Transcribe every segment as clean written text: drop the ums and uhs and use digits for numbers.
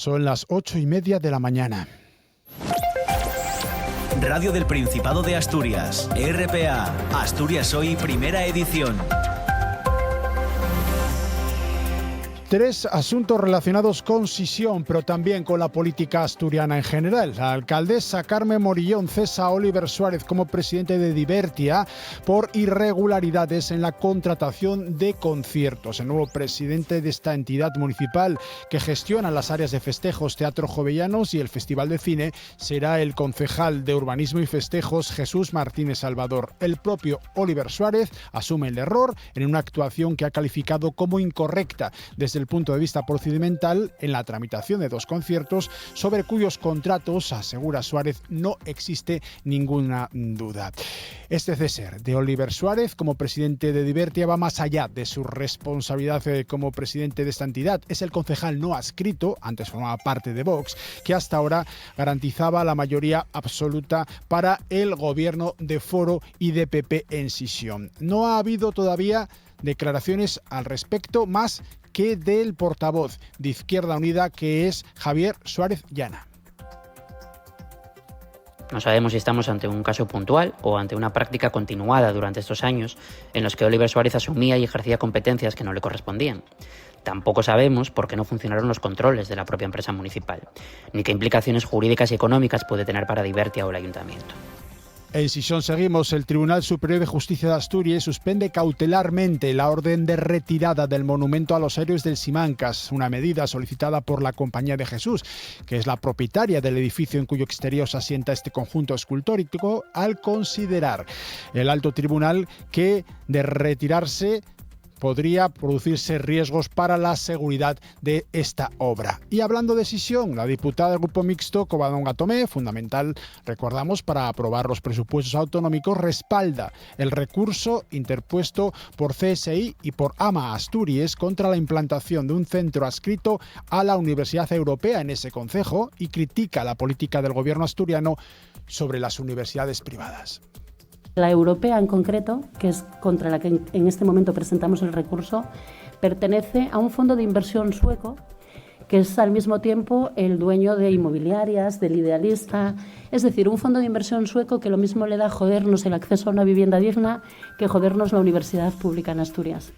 Son las 8:30 de la mañana. Radio del Principado de Asturias, RPA, Asturias Hoy, primera edición. 3 asuntos relacionados con Sisión, pero también con la política asturiana en general. La alcaldesa Carmen Morillón cesa a Oliver Suárez como presidente de Divertia por irregularidades en la contratación de conciertos. El nuevo presidente de esta entidad municipal que gestiona las áreas de festejos, teatro jovellanos y el Festival de Cine será el concejal de Urbanismo y Festejos Jesús Martínez Salvador. El propio Oliver Suárez asume el error en una actuación que ha calificado como incorrecta desde el punto de vista procedimental en la tramitación de 2 conciertos sobre cuyos contratos, asegura Suárez, no existe ninguna duda. Este cese de Oliver Suárez como presidente de Divertia va más allá de su responsabilidad como presidente de esta entidad. Es el concejal no adscrito, antes formaba parte de Vox, que hasta ahora garantizaba la mayoría absoluta para el gobierno de Foro y de PP en Sisión. No ha habido todavía declaraciones al respecto, más que del portavoz de Izquierda Unida, que es Javier Suárez Llana. No sabemos si estamos ante un caso puntual o ante una práctica continuada durante estos años en los que Oliver Suárez asumía y ejercía competencias que no le correspondían. Tampoco sabemos por qué no funcionaron los controles de la propia empresa municipal, ni qué implicaciones jurídicas y económicas puede tener para Divertia o el ayuntamiento. En Sisión seguimos. El Tribunal Superior de Justicia de Asturias suspende cautelarmente la orden de retirada del monumento a los héroes del Simancas, una medida solicitada por la Compañía de Jesús, que es la propietaria del edificio en cuyo exterior se asienta este conjunto escultórico, al considerar el alto tribunal que de retirarse podría producirse riesgos para la seguridad de esta obra. Y hablando de Sisión, la diputada del Grupo Mixto, Covadonga Tomé, fundamental, recordamos, para aprobar los presupuestos autonómicos, respalda el recurso interpuesto por CSI y por AMA Asturias contra la implantación de un centro adscrito a la Universidad Europea en ese concejo y critica la política del gobierno asturiano sobre las universidades privadas. La europea en concreto, que es contra la que en este momento presentamos el recurso, pertenece a un fondo de inversión sueco que es al mismo tiempo el dueño de Inmobiliarias, del Idealista, es decir, un fondo de inversión sueco que lo mismo le da jodernos el acceso a una vivienda digna que jodernos la universidad pública en Asturias.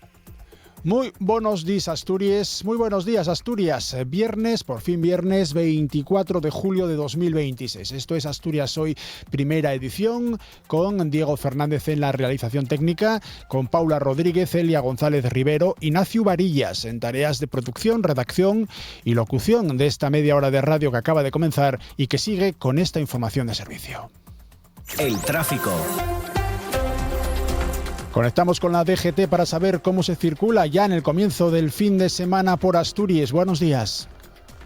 Muy buenos días, Asturias. Muy buenos días, Asturias. Viernes, por fin viernes, 24 de julio de 2026. Esto es Asturias Hoy, primera edición, con Diego Fernández en la realización técnica, con Paula Rodríguez, Elia González Rivero, Ignacio Varillas en tareas de producción, redacción y locución de esta media hora de radio que acaba de comenzar y que sigue con esta información de servicio. El tráfico. Conectamos con la DGT para saber cómo se circula ya en el comienzo del fin de semana por Asturias. Buenos días.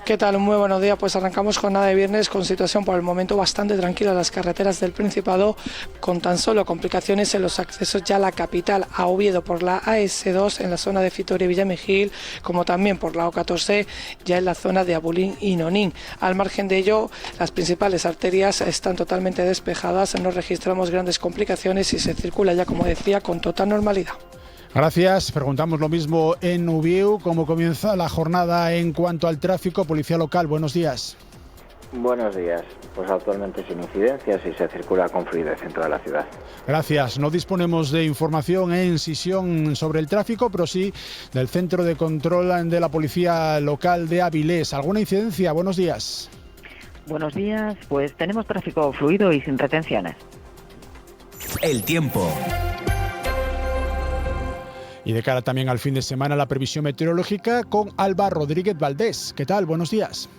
¿Qué tal? Muy buenos días. Pues arrancamos jornada de viernes con situación por el momento bastante tranquila en las carreteras del Principado, con tan solo complicaciones en los accesos ya a la capital, a Oviedo por la AS2 en la zona de Fitoria y Villamejil, como también por la O14 ya en la zona de Abulín y Nonín. Al margen de ello, las principales arterias están totalmente despejadas, no registramos grandes complicaciones y se circula ya, como decía, con total normalidad. Gracias. Preguntamos lo mismo en Ubiu. ¿Cómo comienza la jornada en cuanto al tráfico? Policía local, buenos días. Buenos días. Pues actualmente sin incidencias y se circula con fluidez en toda la ciudad. Gracias. No disponemos de información en Sisión sobre el tráfico, pero sí del Centro de Control de la Policía Local de Avilés. ¿Alguna incidencia? Buenos días. Buenos días. Pues tenemos tráfico fluido y sin retenciones. El tiempo. Y de cara también al fin de semana, la previsión meteorológica con Alba Rodríguez Valdés. ¿Qué tal? Buenos días.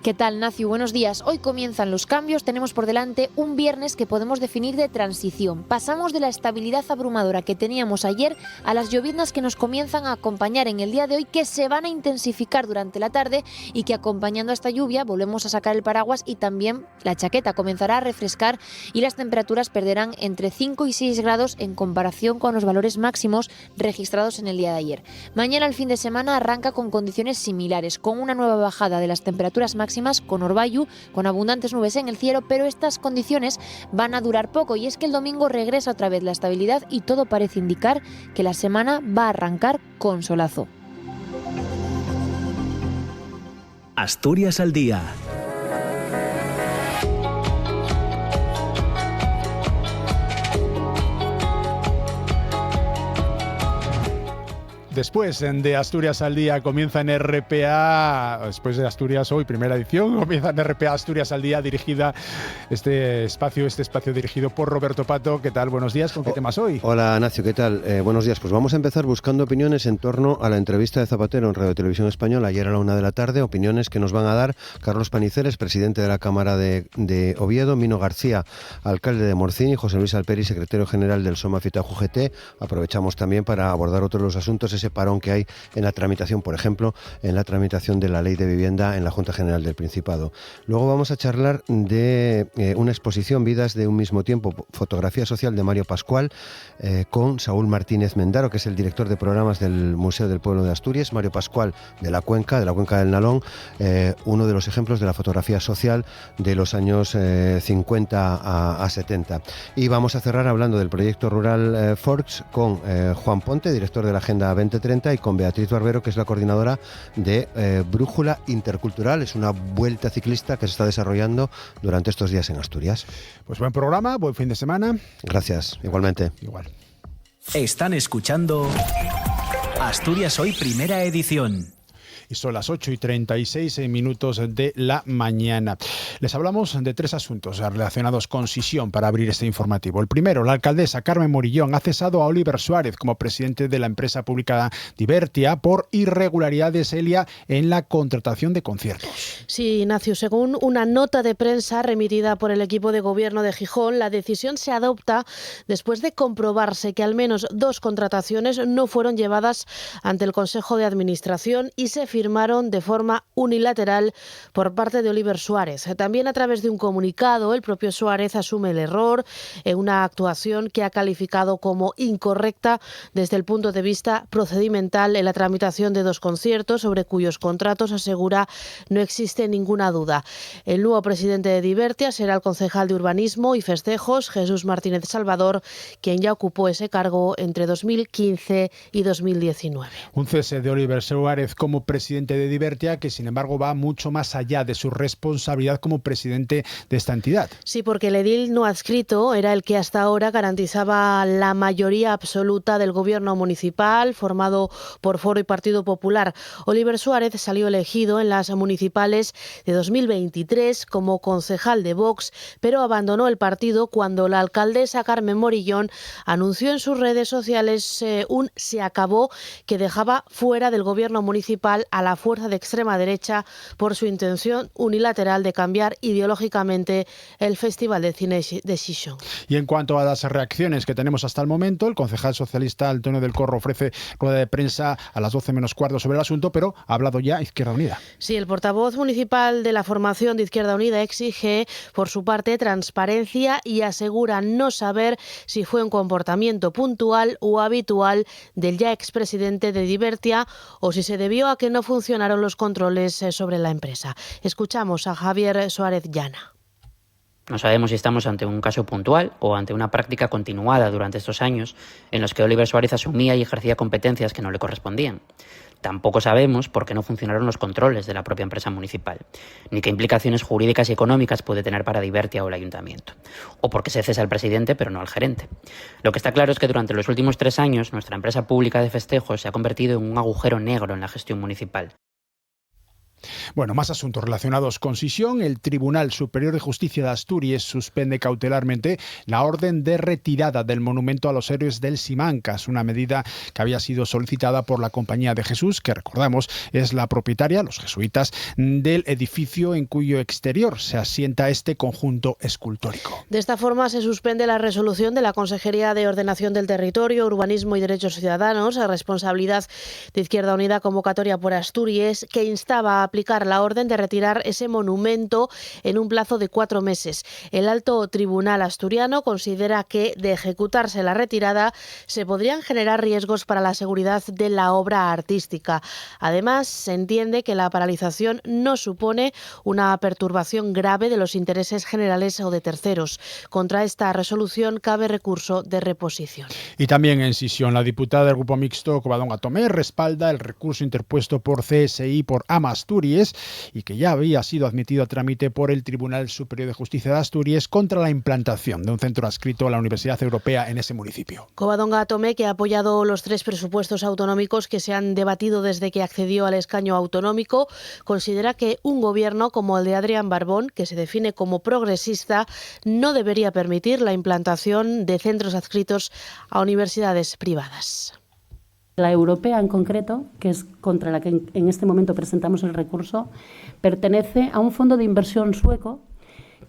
¿Qué tal, Nacio? Buenos días. Hoy comienzan los cambios. Tenemos por delante un viernes que podemos definir de transición. Pasamos de la estabilidad abrumadora que teníamos ayer a las lloviznas que nos comienzan a acompañar en el día de hoy, que se van a intensificar durante la tarde y que, acompañando a esta lluvia, volvemos a sacar el paraguas y también la chaqueta. Comenzará a refrescar y las temperaturas perderán entre 5 y 6 grados en comparación con los valores máximos registrados en el día de ayer. Mañana, el fin de semana, arranca con condiciones similares, con una nueva bajada de las temperaturas máximas, con orvallo, con abundantes nubes en el cielo, pero estas condiciones van a durar poco, y es que el domingo regresa otra vez la estabilidad y todo parece indicar que la semana va a arrancar con solazo. Asturias al día. Después de Asturias al día comienza en RPA, después de Asturias hoy, primera edición, comienza en RPA Asturias al día, dirigida este espacio dirigido por Roberto Pato. ¿Qué tal? Buenos días, ¿con qué temas hoy? Hola Nacio, ¿qué tal? Buenos días, pues vamos a empezar buscando opiniones en torno a la entrevista de Zapatero en Radio Televisión Española ayer a la 1 de la tarde, opiniones que nos van a dar Carlos Paniceres, presidente de la Cámara de Oviedo, Mino García, alcalde de Morcín, y José Luis Alperi, secretario general del Soma Fitajo UGT. Aprovechamos también para abordar otros de los asuntos, ese parón que hay en la tramitación, por ejemplo, en la tramitación de la Ley de Vivienda en la Junta General del Principado. Luego vamos a charlar de una exposición, Vidas de un mismo tiempo, fotografía social de Mario Pascual, con Saúl Martínez Mendaro, que es el director de programas del Museo del Pueblo de Asturias. Mario Pascual de la Cuenca del Nalón, uno de los ejemplos de la fotografía social de los años 50 a 70. Y vamos a cerrar hablando del proyecto rural Forks con Juan Ponte, director de la Agenda 2030, y con Beatriz Barbero, que es la coordinadora de Brújula Intercultural. Es una vuelta ciclista que se está desarrollando durante estos días en Asturias. Pues buen programa, buen fin de semana. Gracias, igualmente. Igual. Están escuchando Asturias Hoy, primera edición. Y son las 8:36 de la mañana. Les hablamos de 3 asuntos relacionados con Sisión para abrir este informativo. El primero, la alcaldesa Carmen Morillón ha cesado a Oliver Suárez como presidente de la empresa pública Divertia por irregularidades, Elia, en la contratación de conciertos. Sí, Ignacio, según una nota de prensa remitida por el equipo de gobierno de Gijón, la decisión se adopta después de comprobarse que al menos 2 contrataciones no fueron llevadas ante el Consejo de Administración y se firmaron de forma unilateral por parte de Oliver Suárez. También a través de un comunicado, el propio Suárez asume el error en una actuación que ha calificado como incorrecta desde el punto de vista procedimental en la tramitación de 2 conciertos sobre cuyos contratos asegura no existe ninguna duda. El nuevo presidente de Divertia será el concejal de Urbanismo y Festejos, Jesús Martínez Salvador, quien ya ocupó ese cargo entre 2015 y 2019. Un cese de Oliver Suárez como presidente de Divertia, que sin embargo va mucho más allá de su responsabilidad como presidente de esta entidad. Sí, porque el edil no adscrito era el que hasta ahora garantizaba la mayoría absoluta del gobierno municipal, formado por Foro y Partido Popular. Oliver Suárez salió elegido en las municipales de 2023 como concejal de Vox, pero abandonó el partido cuando la alcaldesa Carmen Morillón anunció en sus redes sociales un se acabó que dejaba fuera del gobierno municipal a la fuerza de extrema derecha por su intención unilateral de cambiar ideológicamente el Festival de Cine de Xixón. Y en cuanto a las reacciones que tenemos hasta el momento, el concejal socialista Antonio del Corro ofrece rueda de prensa a las 12 menos cuarto sobre el asunto, pero ha hablado ya Izquierda Unida. Sí, el portavoz municipal de la formación de Izquierda Unida exige, por su parte, transparencia y asegura no saber si fue un comportamiento puntual o habitual del ya expresidente de Divertia o si se debió a que no funcionaron los controles sobre la empresa. Escuchamos a Javier Suárez Llana. No sabemos si estamos ante un caso puntual o ante una práctica continuada durante estos años en los que Oliver Suárez asumía y ejercía competencias que no le correspondían. Tampoco sabemos por qué no funcionaron los controles de la propia empresa municipal, ni qué implicaciones jurídicas y económicas puede tener para Divertia o el ayuntamiento, o por qué se cesa al presidente pero no al gerente. Lo que está claro es que durante los últimos 3 años nuestra empresa pública de festejos se ha convertido en un agujero negro en la gestión municipal. Bueno, más asuntos relacionados con Sisión. El Tribunal Superior de Justicia de Asturias suspende cautelarmente la orden de retirada del monumento a los héroes del Simancas, una medida que había sido solicitada por la Compañía de Jesús, que recordamos es la propietaria, los jesuitas, del edificio en cuyo exterior se asienta este conjunto escultórico. De esta forma se suspende la resolución de la Consejería de Ordenación del Territorio, Urbanismo y Derechos Ciudadanos, a responsabilidad de Izquierda Unida, convocatoria por Asturias, que instaba a aplicar la orden de retirar ese monumento en un plazo de 4 meses. El Alto Tribunal asturiano considera que, de ejecutarse la retirada, se podrían generar riesgos para la seguridad de la obra artística. Además, se entiende que la paralización no supone una perturbación grave de los intereses generales o de terceros. Contra esta resolución cabe recurso de reposición. Y también en Sisión, la diputada del Grupo Mixto, Covadonga Tomé, respalda el recurso interpuesto por CSI por Ama Asturias Asturias y que ya había sido admitido a trámite por el Tribunal Superior de Justicia de Asturias contra la implantación de un centro adscrito a la Universidad Europea en ese municipio. Covadonga Tomé, que ha apoyado los 3 presupuestos autonómicos que se han debatido desde que accedió al escaño autonómico, considera que un gobierno como el de Adrián Barbón, que se define como progresista, no debería permitir la implantación de centros adscritos a universidades privadas. La europea en concreto, que es contra la que en este momento presentamos el recurso, pertenece a un fondo de inversión sueco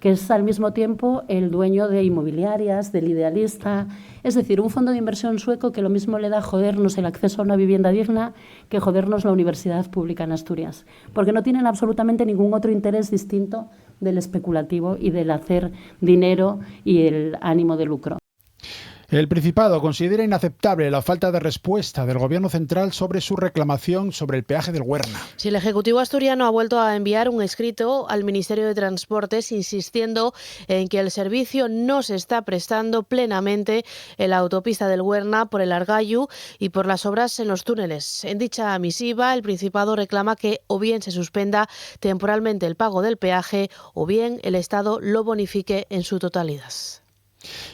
que es al mismo tiempo el dueño de Inmobiliarias, del Idealista, es decir, un fondo de inversión sueco que lo mismo le da jodernos el acceso a una vivienda digna que jodernos la universidad pública en Asturias, porque no tienen absolutamente ningún otro interés distinto del especulativo y del hacer dinero y el ánimo de lucro. El Principado considera inaceptable la falta de respuesta del Gobierno central sobre su reclamación sobre el peaje del Huerna. Sí, el Ejecutivo asturiano ha vuelto a enviar un escrito al Ministerio de Transportes insistiendo en que el servicio no se está prestando plenamente en la autopista del Huerna por el Argallo y por las obras en los túneles. En dicha misiva, el Principado reclama que o bien se suspenda temporalmente el pago del peaje o bien el Estado lo bonifique en su totalidad.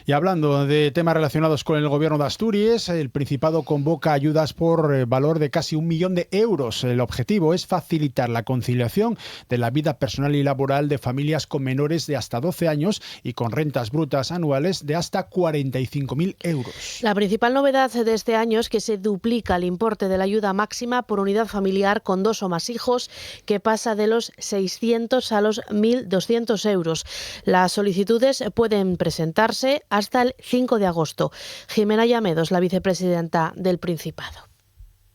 Y hablando de temas relacionados con el Gobierno de Asturias, el Principado convoca ayudas por valor de casi 1 millón de euros. El objetivo es facilitar la conciliación de la vida personal y laboral de familias con menores de hasta 12 años y con rentas brutas anuales de hasta 45.000 euros. La principal novedad de este año es que se duplica el importe de la ayuda máxima por unidad familiar con 2 o más hijos, que pasa de los 600 a los 1.200 euros. Las solicitudes pueden presentarse hasta el 5 de agosto. Jimena Llamedos, la vicepresidenta del Principado.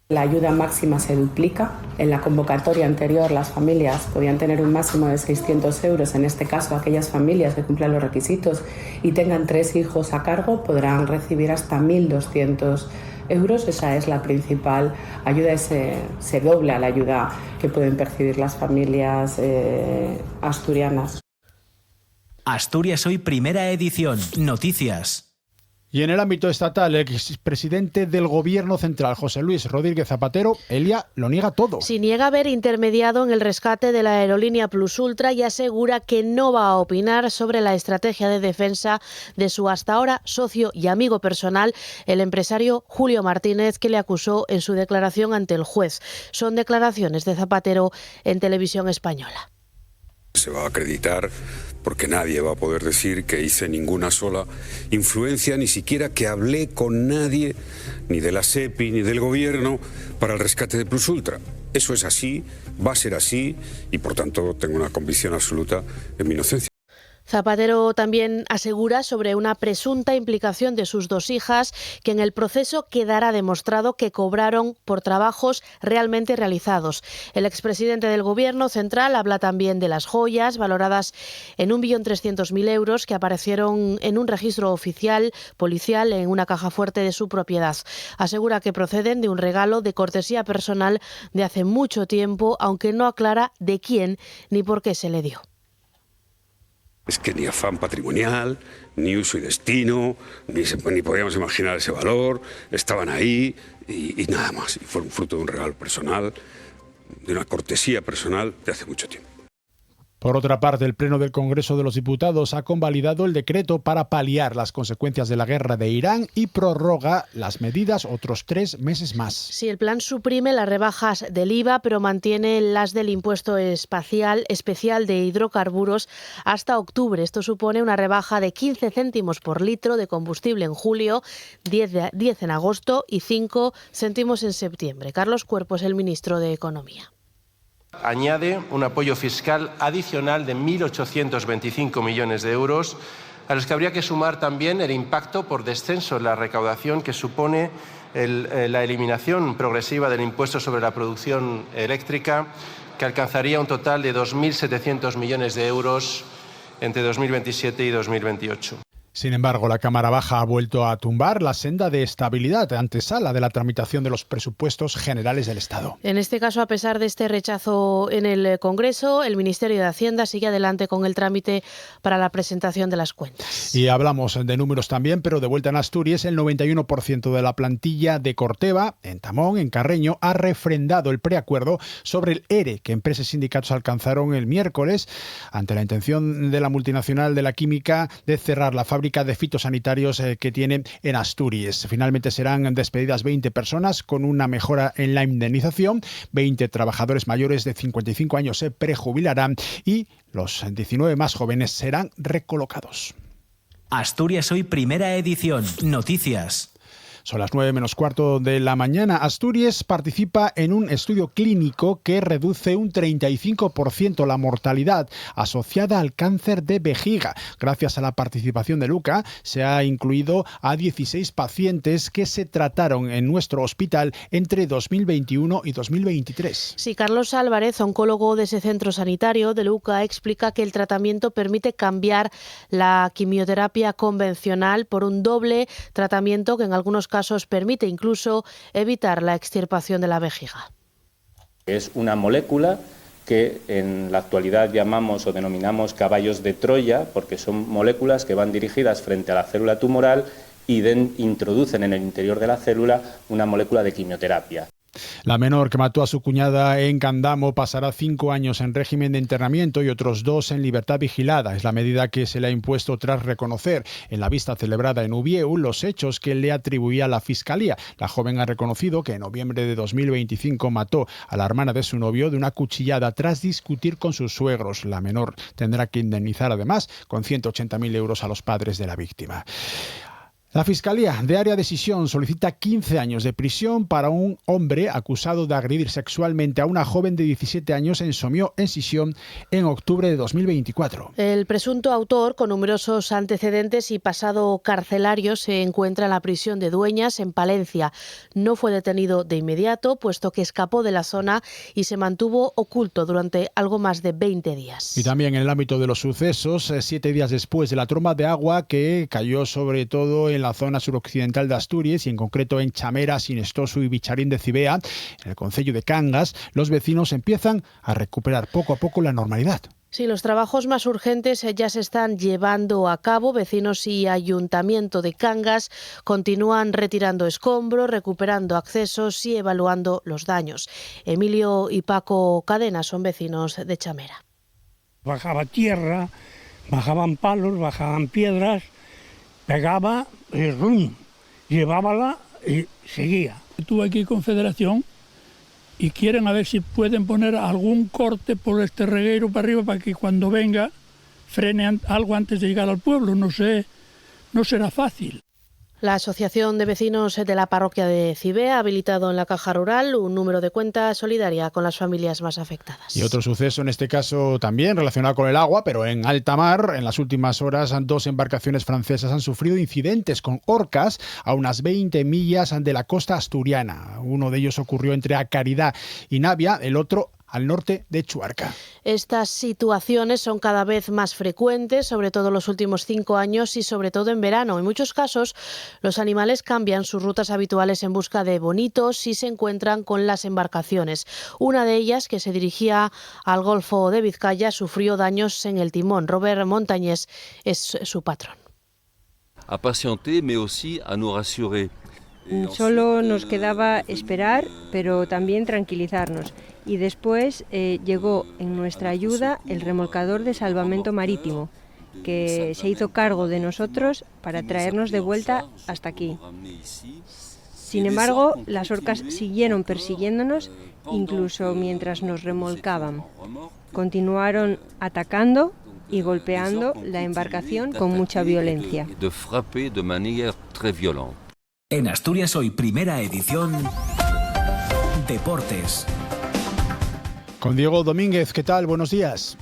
La ayuda máxima se duplica. En la convocatoria anterior las familias podían tener un máximo de 600 euros. En este caso, aquellas familias que cumplan los requisitos y tengan 3 hijos a cargo podrán recibir hasta 1.200 euros. Esa es la principal ayuda. Se dobla la ayuda que pueden percibir las familias asturianas. Asturias Hoy, primera edición. Noticias. Y en el ámbito estatal, el expresidente del Gobierno central, José Luis Rodríguez Zapatero, Elia, lo niega todo. Sí, niega haber intermediado en el rescate de la aerolínea Plus Ultra y asegura que no va a opinar sobre la estrategia de defensa de su hasta ahora socio y amigo personal, el empresario Julio Martínez, que le acusó en su declaración ante el juez. Son declaraciones de Zapatero en Televisión Española. Se va a acreditar porque nadie va a poder decir que hice ninguna sola influencia, ni siquiera que hablé con nadie, ni de la SEPI, ni del gobierno, para el rescate de Plus Ultra. Eso es así, va a ser así, y por tanto tengo una convicción absoluta en mi inocencia. Zapatero también asegura sobre una presunta implicación de sus 2 hijas, que en el proceso quedará demostrado que cobraron por trabajos realmente realizados. El expresidente del Gobierno central habla también de las joyas, valoradas en 1.300.000 euros, que aparecieron en un registro oficial policial en una caja fuerte de su propiedad. Asegura que proceden de un regalo de cortesía personal de hace mucho tiempo, aunque no aclara de quién ni por qué se le dio. Es que ni afán patrimonial, ni uso y destino, ni podíamos imaginar ese valor, estaban ahí y nada más. Y fueron fruto de un regalo personal, de una cortesía personal de hace mucho tiempo. Por otra parte, el Pleno del Congreso de los Diputados ha convalidado el decreto para paliar las consecuencias de la guerra de Irán y prorroga las medidas otros 3 meses más. Sí, el plan suprime las rebajas del IVA, pero mantiene las del impuesto especial de hidrocarburos hasta octubre. Esto supone una rebaja de 15 céntimos por litro de combustible en julio, 10 en agosto y 5 céntimos en septiembre. Carlos Cuerpo es el ministro de Economía. Añade un apoyo fiscal adicional de 1.825 millones de euros, a los que habría que sumar también el impacto por descenso en la recaudación que supone la eliminación progresiva del impuesto sobre la producción eléctrica, que alcanzaría un total de 2.700 millones de euros entre 2027 y 2028. Sin embargo, la Cámara Baja ha vuelto a tumbar la senda de estabilidad antesala de la tramitación de los presupuestos generales del Estado. En este caso, a pesar de este rechazo en el Congreso, el Ministerio de Hacienda sigue adelante con el trámite para la presentación de las cuentas. Y hablamos de números también, pero de vuelta en Asturias, el 91% de la plantilla de Corteva, en Tamón, en Carreño, ha refrendado el preacuerdo sobre el ERE que empresas y sindicatos alcanzaron el miércoles ante la intención de la multinacional de la química de cerrar la fábrica de fitosanitarios que tiene en Asturias. Finalmente serán despedidas 20 personas con una mejora en la indemnización. 20 trabajadores mayores de 55 años se prejubilarán y los 19 más jóvenes serán recolocados. Asturias Hoy, primera edición. Noticias. Son las 9 menos cuarto de la mañana. Asturias participa en un estudio clínico que reduce un 35% la mortalidad asociada al cáncer de vejiga. Gracias a la participación de Luca, se ha incluido a 16 pacientes que se trataron en nuestro hospital entre 2021 y 2023. Sí, Carlos Álvarez, oncólogo de ese centro sanitario de Luca, explica que el tratamiento permite cambiar la quimioterapia convencional por un doble tratamiento que en algunos casos permite incluso evitar la extirpación de la vejiga. Es una molécula que en la actualidad llamamos o denominamos caballos de Troya, porque son moléculas que van dirigidas frente a la célula tumoral y introducen en el interior de la célula una molécula de quimioterapia. La menor que mató a su cuñada en Candamo pasará 5 años en régimen de internamiento y otros 2 en libertad vigilada. Es la medida que se le ha impuesto tras reconocer en la vista celebrada en Ubieu los hechos que le atribuía la Fiscalía. La joven ha reconocido que en noviembre de 2025 mató a la hermana de su novio de una cuchillada tras discutir con sus suegros. La menor tendrá que indemnizar además con 180.000 euros a los padres de la víctima. La Fiscalía de Área de Sisión solicita 15 años de prisión para un hombre acusado de agredir sexualmente a una joven de 17 años en Sommió, en Sisión, en octubre de 2024. El presunto autor, con numerosos antecedentes y pasado carcelario, se encuentra en la prisión de Dueñas, en Palencia. No fue detenido de inmediato, puesto que escapó de la zona y se mantuvo oculto durante algo más de 20 días. Y también en el ámbito de los sucesos, 7 días después de la tromba de agua que cayó sobre todo en la zona suroccidental de Asturias y en concreto en Chamera, Sinestoso y Bicharín de Cibea, en el concello de Cangas, los vecinos empiezan a recuperar poco a poco la normalidad. Sí, los trabajos más urgentes ya se están llevando a cabo. Vecinos y Ayuntamiento de Cangas continúan retirando escombros, recuperando accesos y evaluando los daños. Emilio y Paco Cadena son vecinos de Chamera. Bajaba tierra, bajaban palos, bajaban piedras, pegaba y rum, llevábala y seguía. Estuve aquí con Federación y quieren a ver si pueden poner algún corte por este reguero para arriba para que cuando venga frene algo antes de llegar al pueblo. No sé, no será fácil. La Asociación de Vecinos de la Parroquia de Cibea ha habilitado en la Caja Rural un número de cuenta solidaria con las familias más afectadas. Y otro suceso, en este caso también relacionado con el agua, pero en alta mar. En las últimas horas, 2 embarcaciones francesas han sufrido incidentes con orcas a unas 20 millas de la costa asturiana. Uno de ellos ocurrió entre Acaridad y Navia, el otro al norte de Chuarca. Estas situaciones son cada vez más frecuentes, sobre todo en los últimos 5 años y sobre todo en verano. En muchos casos, los animales cambian sus rutas habituales en busca de bonitos y se encuentran con las embarcaciones. Una de ellas, que se dirigía al Golfo de Vizcaya, sufrió daños en el timón. Robert Montañés es su patrón. A patienter, mais aussi à nous rassurer. Solo nos quedaba esperar, pero también tranquilizarnos. Y después llegó en nuestra ayuda el remolcador de salvamento marítimo, que se hizo cargo de nosotros para traernos de vuelta hasta aquí. Sin embargo, las orcas siguieron persiguiéndonos, incluso mientras nos remolcaban. Continuaron atacando y golpeando la embarcación con mucha violencia. En Asturias Hoy, primera edición, Deportes. Con Diego Domínguez, ¿qué tal? Buenos días.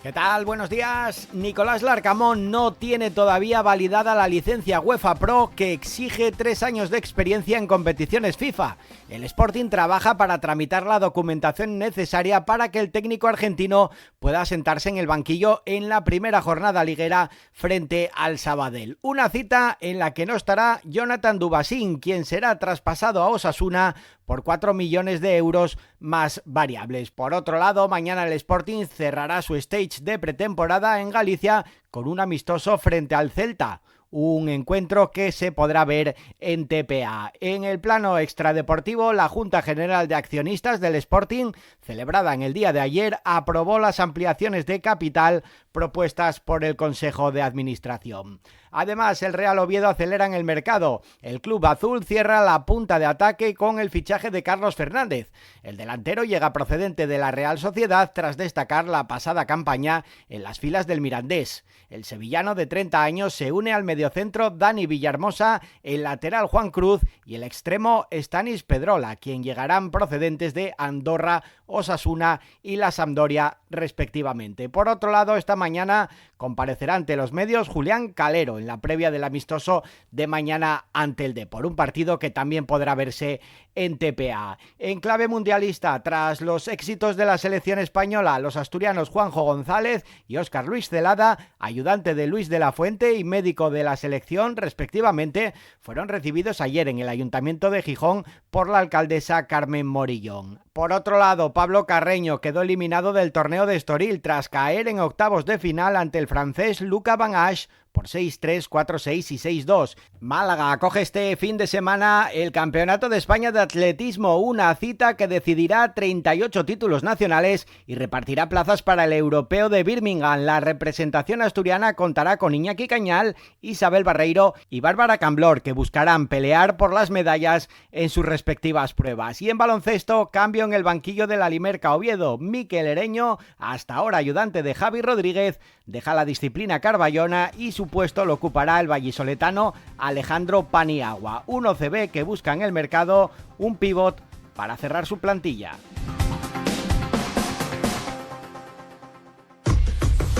¿Qué tal? Buenos días. Nicolás Larcamón no tiene todavía validada la licencia UEFA Pro que exige 3 años de experiencia en competiciones FIFA. El Sporting trabaja para tramitar la documentación necesaria para que el técnico argentino pueda sentarse en el banquillo en la primera jornada liguera frente al Sabadell. Una cita en la que no estará Jonathan Dubasín, quien será traspasado a Osasuna por 4 millones de euros más variables. Por otro lado, mañana el Sporting cerrará su stage de pretemporada en Galicia con un amistoso frente al Celta. Un encuentro que se podrá ver en TPA. En el plano extradeportivo, la Junta General de Accionistas del Sporting, celebrada en el día de ayer, aprobó las ampliaciones de capital propuestas por el Consejo de Administración. Además, el Real Oviedo acelera en el mercado. El club azul cierra la punta de ataque con el fichaje de Carlos Fernández. El delantero llega procedente de la Real Sociedad tras destacar la pasada campaña en las filas del Mirandés. El sevillano de 30 años se une al mediocentro Dani Villahermosa, el lateral Juan Cruz y el extremo Stanis Pedrola, quien llegarán procedentes de Andorra, Osasuna y la Sampdoria respectivamente. Por otro lado, esta mañana comparecerá ante los medios Julián Calero en la previa del amistoso de mañana ante el Depor, un partido que también podrá verse en TPA. En clave mundialista, tras los éxitos de la selección española, los asturianos Juanjo González y Óscar Luis Celada, ayudante de Luis de la Fuente y médico de la selección respectivamente, fueron recibidos ayer en el Ayuntamiento de Gijón por la alcaldesa Carmen Morillón. Por otro lado, Pablo Carreño quedó eliminado del torneo de Estoril tras caer en octavos de final ante el francés Luca Van Asch por 6-3, 4-6 y 6-2. Málaga acoge este fin de semana el Campeonato de España de Atletismo, una cita que decidirá 38 títulos nacionales y repartirá plazas para el Europeo de Birmingham. La representación asturiana contará con Iñaki Cañal, Isabel Barreiro y Bárbara Camblor, que buscarán pelear por las medallas en sus respectivas pruebas. Y en baloncesto, cambio en el banquillo de la Limerca Oviedo. Mikel Ereño, hasta ahora ayudante de Javi Rodríguez, deja la disciplina carballona y su puesto lo ocupará el vallisoletano Alejandro Paniagua, un OCB que busca en el mercado un pívot para cerrar su plantilla.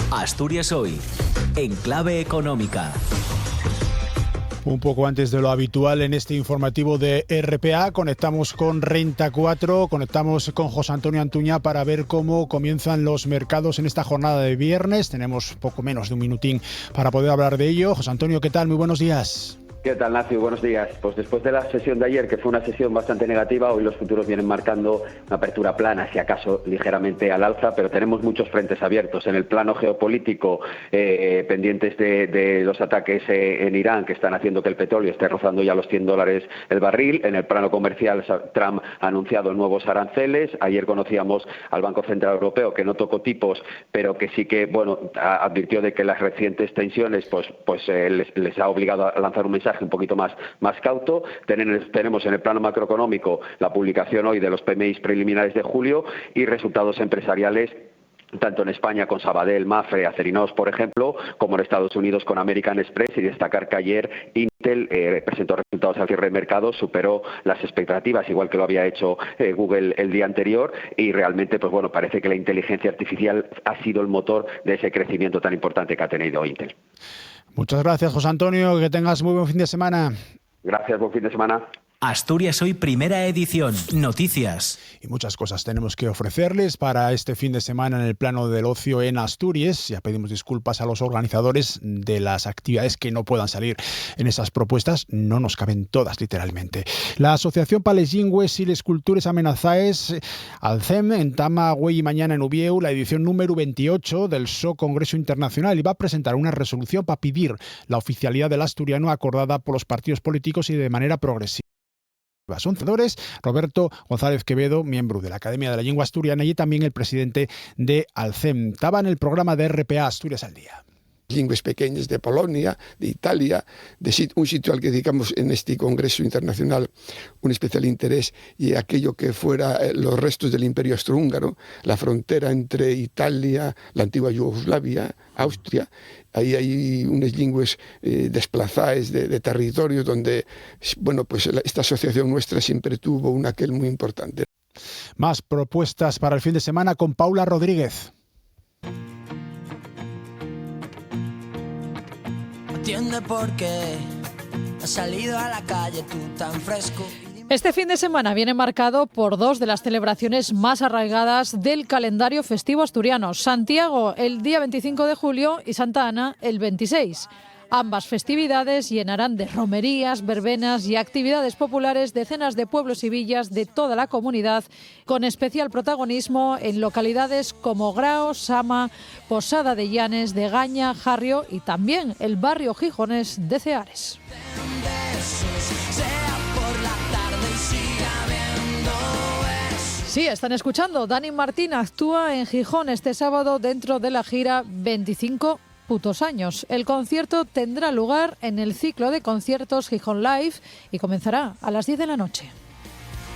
Asturias Hoy, en clave económica. Un poco antes de lo habitual en este informativo de RPA, conectamos con Renta 4, conectamos con José Antonio Antuña para ver cómo comienzan los mercados en esta jornada de viernes. Tenemos poco menos de un minutín para poder hablar de ello. José Antonio, ¿qué tal? Muy buenos días. ¿Qué tal, Nacio? Buenos días. Pues después de la sesión de ayer, que fue una sesión bastante negativa, hoy los futuros vienen marcando una apertura plana, si acaso ligeramente al alza, pero tenemos muchos frentes abiertos. En el plano geopolítico, pendientes de los ataques en Irán, que están haciendo que el petróleo esté rozando ya los $100 el barril. En el plano comercial, Trump ha anunciado nuevos aranceles. Ayer conocíamos al Banco Central Europeo, que no tocó tipos, pero que sí que, advirtió de que las recientes tensiones les ha obligado a lanzar un mensaje un poquito más cauto. Tenemos en el plano macroeconómico la publicación hoy de los PMI preliminares de julio y resultados empresariales tanto en España con Sabadell, Mafre, Acerinox, por ejemplo, como en Estados Unidos con American Express, y destacar que ayer Intel presentó resultados al cierre de mercado, superó las expectativas, igual que lo había hecho Google el día anterior, y realmente parece que la inteligencia artificial ha sido el motor de ese crecimiento tan importante que ha tenido Intel. Muchas gracias, José Antonio, que tengas muy buen fin de semana. Gracias, buen fin de semana. Asturias Hoy, primera edición. Noticias. Y muchas cosas tenemos que ofrecerles para este fin de semana en el plano del ocio en Asturias. Ya pedimos disculpas a los organizadores de las actividades que no puedan salir en esas propuestas. No nos caben todas, literalmente. La Asociación Palesingües y les Cultures Amenazaes, ALCEM, entama güey mañana en Ubieu la edición número 28 del SO Congreso Internacional y va a presentar una resolución para pedir la oficialidad del asturiano acordada por los partidos políticos y de manera progresiva. Son cedores Roberto González Quevedo, miembro de la Academia de la Lengua Asturiana y también el presidente de ALCEM. Estaba en el programa de RPA Asturias al Día. Lingües pequeñas de Polonia, de Italia, un sitio al que dedicamos en este Congreso Internacional un especial interés, y aquello que fuera los restos del Imperio Austrohúngaro, la frontera entre Italia, la antigua Yugoslavia, Austria. Ahí hay unas lingües desplazadas de territorios donde, esta asociación nuestra siempre tuvo un aquel muy importante. Más propuestas para el fin de semana con Paula Rodríguez. entiende por qué has salido a la calle tú tan fresco. Este fin de semana viene marcado por dos de las celebraciones más arraigadas del calendario festivo asturiano. Santiago el día 25 de julio y Santa Ana el 26. Ambas festividades llenarán de romerías, verbenas y actividades populares decenas de pueblos y villas de toda la comunidad, con especial protagonismo en localidades como Grao, Sama, Posada de Llanes, de Gaña, Jarrio y también el barrio gijonés de Ceares. Sí, están escuchando. Dani Martín actúa en Gijón este sábado dentro de la gira 25 putos años. El concierto tendrá lugar en el ciclo de conciertos Gijón Live y comenzará a las 10 de la noche.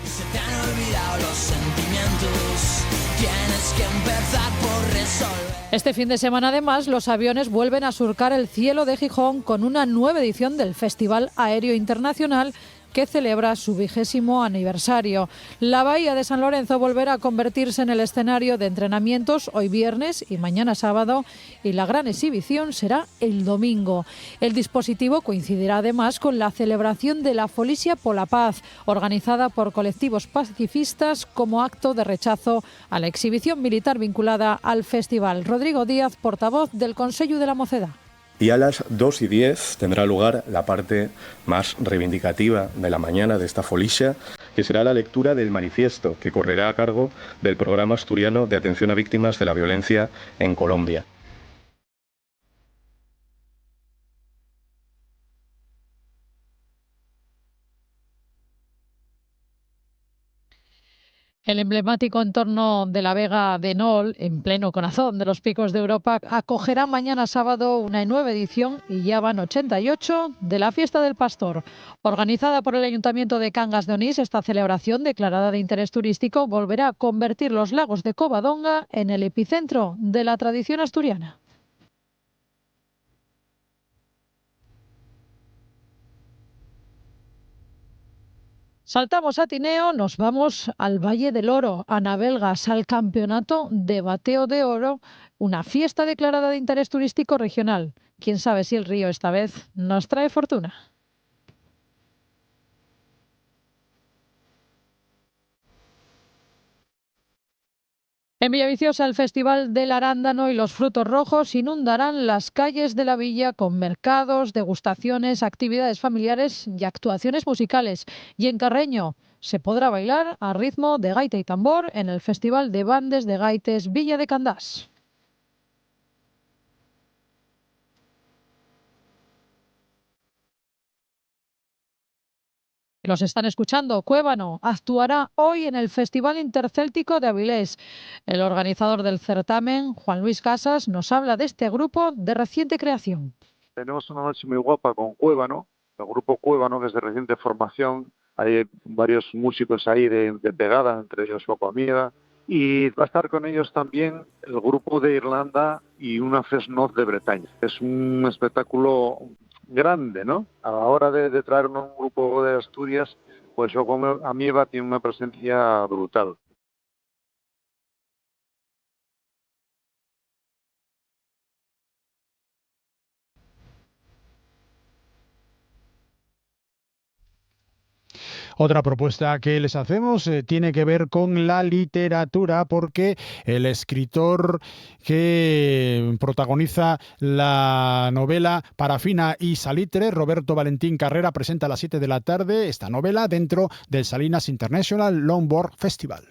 Se te han olvidado los sentimientos, tienes que empezar por resolver. Este fin de semana, además, los aviones vuelven a surcar el cielo de Gijón con una nueva edición del Festival Aéreo Internacional que celebra su 20º aniversario. La Bahía de San Lorenzo volverá a convertirse en el escenario de entrenamientos hoy viernes y mañana sábado, y la gran exhibición será el domingo. El dispositivo coincidirá además con la celebración de la Folicia pola Paz, organizada por colectivos pacifistas como acto de rechazo a la exhibición militar vinculada al festival. Rodrigo Díaz, portavoz del Consello de la Mocedad. Y a las 2:10 tendrá lugar la parte más reivindicativa de la mañana de esta folicia, que será la lectura del manifiesto que correrá a cargo del Programa Asturiano de Atención a Víctimas de la Violencia en Colombia. El emblemático entorno de la Vega de Nol, en pleno corazón de los Picos de Europa, acogerá mañana sábado una nueva edición, y ya van 88, de la Fiesta del Pastor. Organizada por el Ayuntamiento de Cangas de Onís, esta celebración, declarada de interés turístico, volverá a convertir los lagos de Covadonga en el epicentro de la tradición asturiana. Saltamos a Tineo, nos vamos al Valle del Oro, a Navelgas, al Campeonato de Bateo de Oro, una fiesta declarada de interés turístico regional. Quién sabe si el río esta vez nos trae fortuna. En Villaviciosa, el Festival del Arándano y los Frutos Rojos inundarán las calles de la villa con mercados, degustaciones, actividades familiares y actuaciones musicales. Y en Carreño se podrá bailar a ritmo de gaita y tambor en el Festival de Bandes de Gaites Villa de Candás. Los están escuchando. Cuébano actuará hoy en el Festival Intercéltico de Avilés. El organizador del certamen, Juan Luis Casas, nos habla de este grupo de reciente creación. Tenemos una noche muy guapa con Cuébano, el grupo Cuébano, que es de reciente formación. Hay varios músicos ahí de pegada, entre ellos Paco Amiga. Y va a estar con ellos también el grupo de Irlanda y una Festnoz de Bretaña. Es un espectáculo grande, ¿no? A la hora de traer un grupo de Asturias, pues yo como Amieva tiene una presencia brutal. Otra propuesta que les hacemos tiene que ver con la literatura, porque el escritor que protagoniza la novela Parafina y Salitre, Roberto Valentín Carrera, presenta a las 7 de la tarde esta novela dentro del Salinas International Longboard Festival.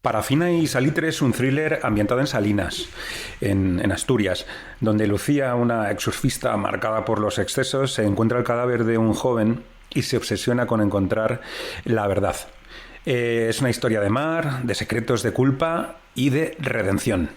Parafina y Salitre es un thriller ambientado en Salinas, en Asturias, donde Lucía, una exsurfista marcada por los excesos, se encuentra el cadáver de un joven y se obsesiona con encontrar la verdad. Es una historia de mar, de secretos, de culpa y de redención.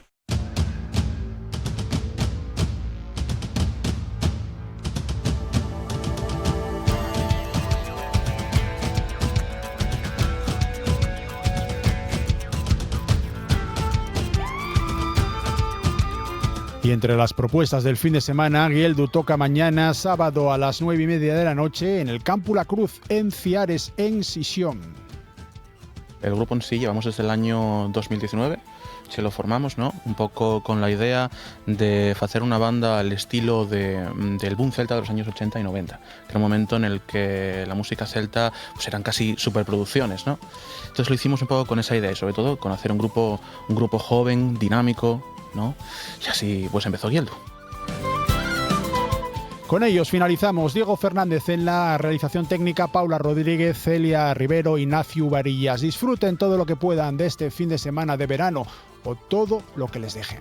Y entre las propuestas del fin de semana, Guieldu toca mañana, sábado a las 9:30 de la noche, en el Campo La Cruz, en Ciares, en Sisión. El grupo en sí llevamos desde el año 2019 formamos, ¿no? Un poco con la idea de hacer una banda al estilo del boom celta de los años 80 y 90, que era un momento en el que la música celta pues eran casi superproducciones, ¿no? Entonces lo hicimos un poco con esa idea y sobre todo con hacer un grupo joven, dinámico, ¿no? Y así pues empezó Gieldu. Con ellos finalizamos. Diego Fernández en la realización técnica, Paula Rodríguez, Celia Rivero, Ignacio Varillas. Disfruten todo lo que puedan de este fin de semana de verano o todo lo que les dejen.